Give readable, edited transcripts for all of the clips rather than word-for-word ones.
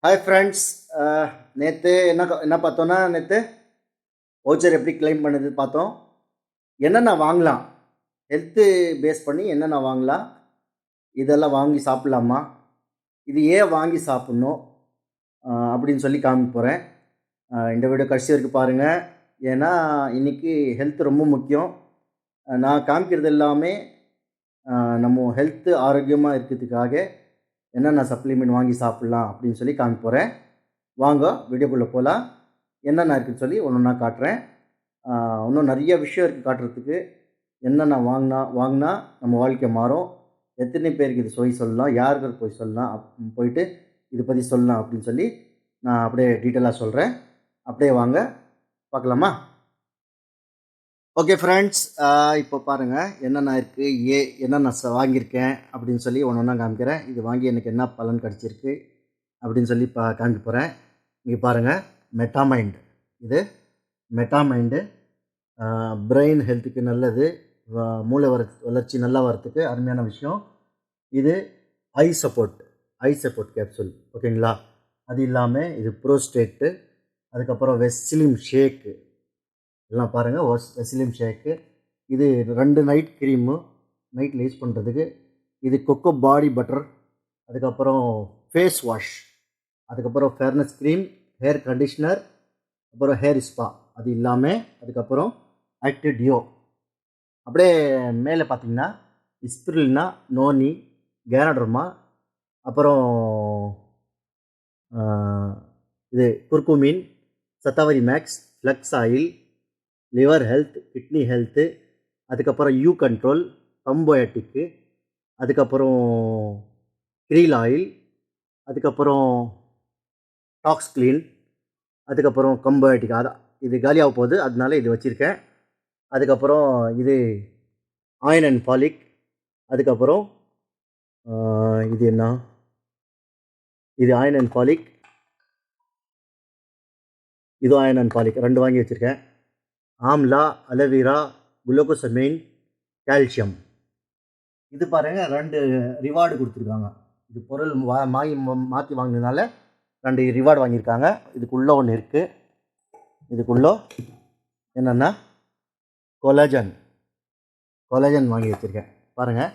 Hi friends. நேற்று என்ன பார்த்தோன்னா, நேற்று வவுச்சர் எப்படி கிளைம் பண்ணுறது பார்த்தோம். என்னென்ன வாங்கலாம், ஹெல்த்து பேஸ் பண்ணி என்னென்ன வாங்கலாம், இதெல்லாம் வாங்கி சாப்பிட்லாமா, இது ஏன் வாங்கி சாப்பிட்ணும் அப்படின்னு சொல்லி காமிக்க போகிறேன். இந்த வீடியோ கடைசி வரைக்கும் பாருங்கள். ஏன்னா இன்றைக்கி ஹெல்த் ரொம்ப முக்கியம். நான் காமிக்கிறது எல்லாமே நம்ம ஹெல்த்து ஆரோக்கியமாக இருக்கிறதுக்காக என்னென்ன சப்ளிமெண்ட் வாங்கி சாப்பிட்லாம் அப்படின்னு சொல்லி காமிக்க போகிறேன். வாங்க வீடியோக்குள்ளே போகலாம். என்னென்ன இருக்குதுன்னு சொல்லி ஒன்று ஒன்றா காட்டுறேன். இன்னும் நிறைய விஷயம் இருக்குது காட்டுறதுக்கு. என்னென்ன வாங்கினா நம்ம வாழ்க்கை மாறும், எத்தனை பேருக்கு இது சொல்லலாம், யாருக்கு போய் சொல்லலாம், போயிட்டு இதை பற்றி சொல்லலாம் அப்படின்னு சொல்லி நான் அப்படியே டீட்டெயிலாக சொல்கிறேன். அப்படியே வாங்க பார்க்கலாமா? ஓகே ஃப்ரெண்ட்ஸ், இப்போ பாருங்கள் என்னென்ன இருக்குது, என்னென்ன வாங்கியிருக்கேன் அப்படின்னு சொல்லி ஒன்று ஒன்றா காமிக்கிறேன். இது வாங்கி எனக்கு என்ன பலன் கிடச்சிருக்கு அப்படின்னு சொல்லி காமிக்க போகிறேன். இங்கே பாருங்கள், மெட்டாமைண்ட். இது மெட்டாமைண்டு பிரெயின் ஹெல்த்துக்கு நல்லது, மூளை வளர்ச்சி நல்லா வரத்துக்கு அருமையான விஷயம். இது ஐ சப்போர்ட் கேப்சூல், ஓகேங்களா? அது இல்லாமல் இது ப்ரோஸ்டேட்டு, அதுக்கப்புறம் வெஸ்லிம் ஷேக்கு எல்லாம் பாருங்கள். வெஸ்லிம் ஷேக்கு இது 2 நைட் க்ரீமு நைட்டில் யூஸ் பண்ணுறதுக்கு. இது கொக்கோ பாடி பட்டர், அதுக்கப்புறம் ஃபேஸ் வாஷ், அதுக்கப்புறம் ஃபேர்னஸ் க்ரீம், ஹேர் கண்டிஷ்னர், அப்புறம் ஹேர் ஸ்பா. அது இல்லாமல் அதுக்கப்புறம் ஆக்டிவ் டியோ. அப்படியே மேலே பார்த்தீங்கன்னா ஸ்பிருலினா, நோனி, கேனடர்மா, அப்புறம் இது curcumin, shatavari max, flax oil, liver health, kidney health, அதுக்கப்புறம் யூ கண்ட்ரோல், கம்போயாட்டிக்கு, அதுக்கப்புறம் க்ரீல் ஆயில், அதுக்கப்புறம் டாக்ஸ் க்ளீன், அதுக்கப்புறம் கம்போயாட்டிக். அதான் இது காலியாக போகுது, அதனால இது வச்சுருக்கேன். அதுக்கப்புறம் இது அயன் அண்ட் ஃபாலிக், அதுக்கப்புறம் இது என்ன, இது அயன் அண்ட் ஃபாலிக், இது அயன் அண்ட் ஃபாலிக் 2 வாங்கி வச்சுருக்கேன். Amla, aloe vera, glucosamine, calcium. இது பாருங்கள் 2 ரிவார்டு கொடுத்துருக்காங்க. இது பொருள் மாற்றி வாங்கினதுனால 2 ரிவார்டு வாங்கியிருக்காங்க. இதுக்குள்ளே ஒன்று இருக்குது. இதுக்குள்ளே என்னென்னா கொலாஜன் வாங்கி வச்சுருக்கேன். பாருங்கள்,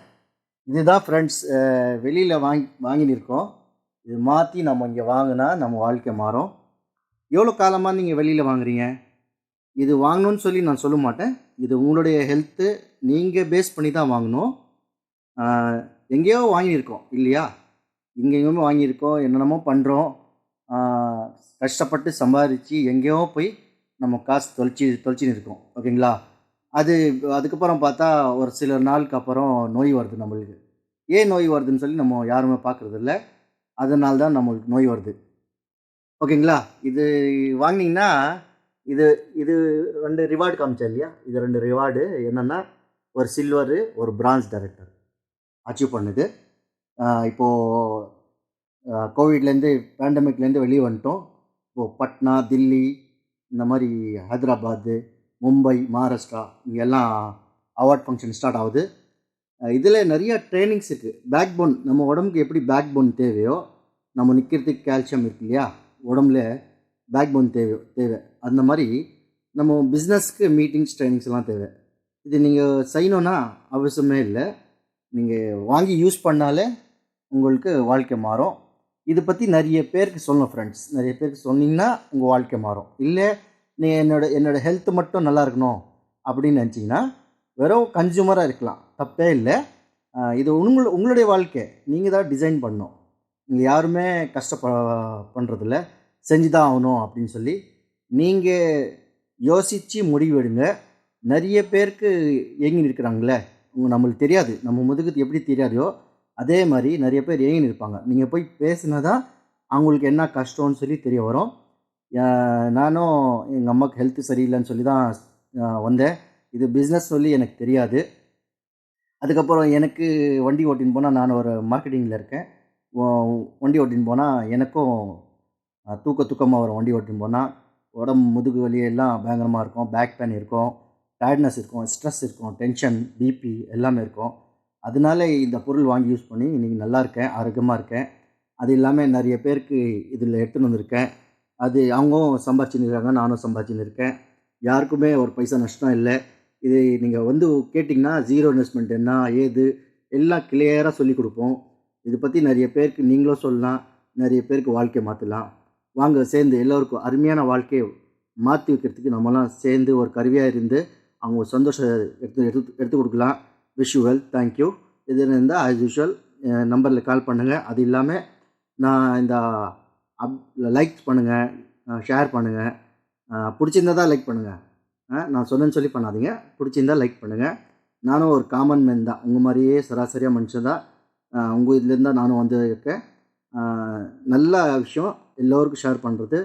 இதுதான் ஃப்ரெண்ட்ஸ் வெளியில் வாங்கினிருக்கோம். இது மாற்றி நம்ம இங்கே வாங்கினா நம்ம வாழ்க்கை மாறும். எவ்வளோ காலமாக நீங்கள் வெளியில் வாங்குறீங்க? இது வாங்கணும்னு சொல்லி நான் சொல்ல மாட்டேன். இது உங்களுடைய ஹெல்த்து நீங்கள் பேஸ் பண்ணி தான் வாங்கணும். எங்கேயோ வாங்கியிருக்கோம் இல்லையா? எங்கேயுமே வாங்கியிருக்கோம், என்னென்னமோ பண்ணுறோம், கஷ்டப்பட்டு சம்பாதிச்சு எங்கேயோ போய் நம்ம காசு தொலைச்சின்னு இருக்கோம், ஓகேங்களா? அதுக்கப்புறம் பார்த்தா ஒரு சில நாளுக்கு அப்புறம் நோய் வருது நம்மளுக்கு. ஏன் நோய் வருதுன்னு சொல்லி நம்ம யாருமே பார்க்குறதில்ல. அதனால தான் நம்மளுக்கு நோய் வருது, ஓகேங்களா? இது வாங்கினீங்கன்னா இது 2 ரிவார்டு காமிச்சேன் இல்லையா? இது 2 ரிவார்டு என்னென்னா, ஒரு சில்வரு, ஒரு பிரான்ஸ் டைரக்டர் அச்சீவ் பண்ணுது. இப்போது கோவிட்லேருந்து, பேண்டமிக்லேருந்து வெளியே வந்துட்டோம். இப்போது பட்னா, தில்லி, இந்த மாதிரி ஹைதராபாத்து, மும்பை, மகாராஷ்டிரா இங்கெல்லாம் அவார்ட் ஃபங்க்ஷன் ஸ்டார்ட் ஆகுது. இதில் நிறைய ட்ரைனிங்ஸ் இருக்குது. பேக் போன், நம்ம உடம்புக்கு எப்படி பேக் போன் தேவையோ, நம்ம நிற்கிறதுக்கு கால்சியம் இருக்கு இல்லையா, உடம்புல பேக் போன் தேவை. அந்த மாதிரி நம்ம பிஸ்னஸ்க்கு மீட்டிங்ஸ், ட்ரைனிங்ஸ் எல்லாம் தேவை. இது நீங்கள் செய்யணுன்னா அவசியமே இல்லை. நீங்கள் வாங்கி யூஸ் பண்ணாலே உங்களுக்கு வாழ்க்கை மாறும். இதை பற்றி நிறைய பேருக்கு சொல்லணும் ஃப்ரெண்ட்ஸ். நிறைய பேருக்கு சொன்னீங்கன்னா உங்கள் வாழ்க்கை மாறும். இல்லை நீ என்னோடய ஹெல்த்து மட்டும் நல்லா இருக்கணும் அப்படின்னு நினச்சிங்கன்னா வெறும் கன்சியூமராக இருக்கலாம், தப்பே இல்லை. இது உங்களுடைய வாழ்க்கை நீங்கள் தான் டிசைன் பண்ணணும். நீங்கள் யாருமே பண்ணுறதில்ல, செஞ்சு தான் ஆகணும் அப்படின்னு சொல்லி நீங்கள் யோசித்து முடிவெடுங்க. நிறைய பேருக்கு ஏங்கி இருக்கிறாங்களே, நம்மளுக்கு தெரியாது, நம்ம முதுகுக்கு எப்படி தெரியாதோ அதே மாதிரி நிறைய பேர் ஏங்கின்னு இருப்பாங்க. நீங்கள் போய் பேசினா தான் அவங்களுக்கு என்ன கஷ்டம்னு சொல்லி தெரிய வரும். நானும் எங்கள் அம்மாவுக்கு ஹெல்த்து சரியில்லைன்னு சொல்லி தான் வந்தேன். இது பிஸ்னஸ் சொல்லி எனக்கு தெரியாது. அதுக்கப்புறம் எனக்கு வண்டி ஓட்டின்னு போனால், நான் ஒரு மார்க்கெட்டிங்கில் இருக்கேன். வண்டி ஓட்டின்னு போனால் எனக்கும் தூக்கமாக வரும். வண்டி ஓட்டின்னு போனால் உடம்பு முதுகு வலியெல்லாம் பயங்கரமாக இருக்கும், பேக் பெயின் இருக்கும், டயர்ட்னஸ் இருக்கும், ஸ்ட்ரெஸ் இருக்கும், டென்ஷன், பிபி எல்லாமே இருக்கும். அதனால இந்த பொருள் வாங்கி யூஸ் பண்ணி இன்றைக்கி நல்லா இருக்கேன், ஆரோக்கியமாக இருக்கேன். அது இல்லாமல் நிறைய பேருக்கு இதில் எடுத்துன்னு வந்திருக்கேன். அது அவங்களும் சம்பாதிச்சுன்னு இருக்காங்க, நானும் சம்பாதிச்சுன்னு இருக்கேன். யாருக்குமே ஒரு பைசா நஷ்டம் இல்லை. இது நீங்கள் வந்து கேட்டிங்கன்னா ஜீரோ இன்வெஸ்ட்மெண்ட் என்ன ஏது எல்லாம் கிளியராக சொல்லிக் கொடுப்போம். இதை பற்றி நிறைய பேருக்கு நீங்களும் சொல்லலாம், நிறைய பேருக்கு வாழ்க்கையை மாற்றலாம். வாங்க சேர்ந்து எல்லோருக்கும் அருமையான வாழ்க்கையை மாற்றி வைக்கிறதுக்கு நம்மலாம் சேர்ந்து ஒரு கருவியாக இருந்து அவங்க சந்தோஷம் எடுத்து எடுத்து எடுத்து கொடுக்கலாம். Wish you well, thank you. இது இருந்தால் ஆஸ் யூஷுவல் நம்பரில் கால் பண்ணுங்கள். அது இல்லாமல் நான் இந்த லைக் பண்ணுங்கள், ஷேர் பண்ணுங்கள். பிடிச்சிருந்தா தான் லைக் பண்ணுங்கள். நான் சொன்னேன்னு சொல்லி பண்ணாதீங்க. பிடிச்சிருந்தா லைக் பண்ணுங்கள். நானும் ஒரு காமன் மேன் தான், உங்கள் மாதிரியே சராசரியாக மனுஷன் தான். உங்கள் இதுலேருந்து தான் நானும் வந்து இருக்கேன். நல்ல விஷயம் எல்லோருக்கும் ஷேர் பண்ணுறது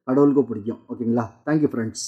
கடவுளுக்கும் பிடிக்கும். ஓகேங்களா? Thank you friends.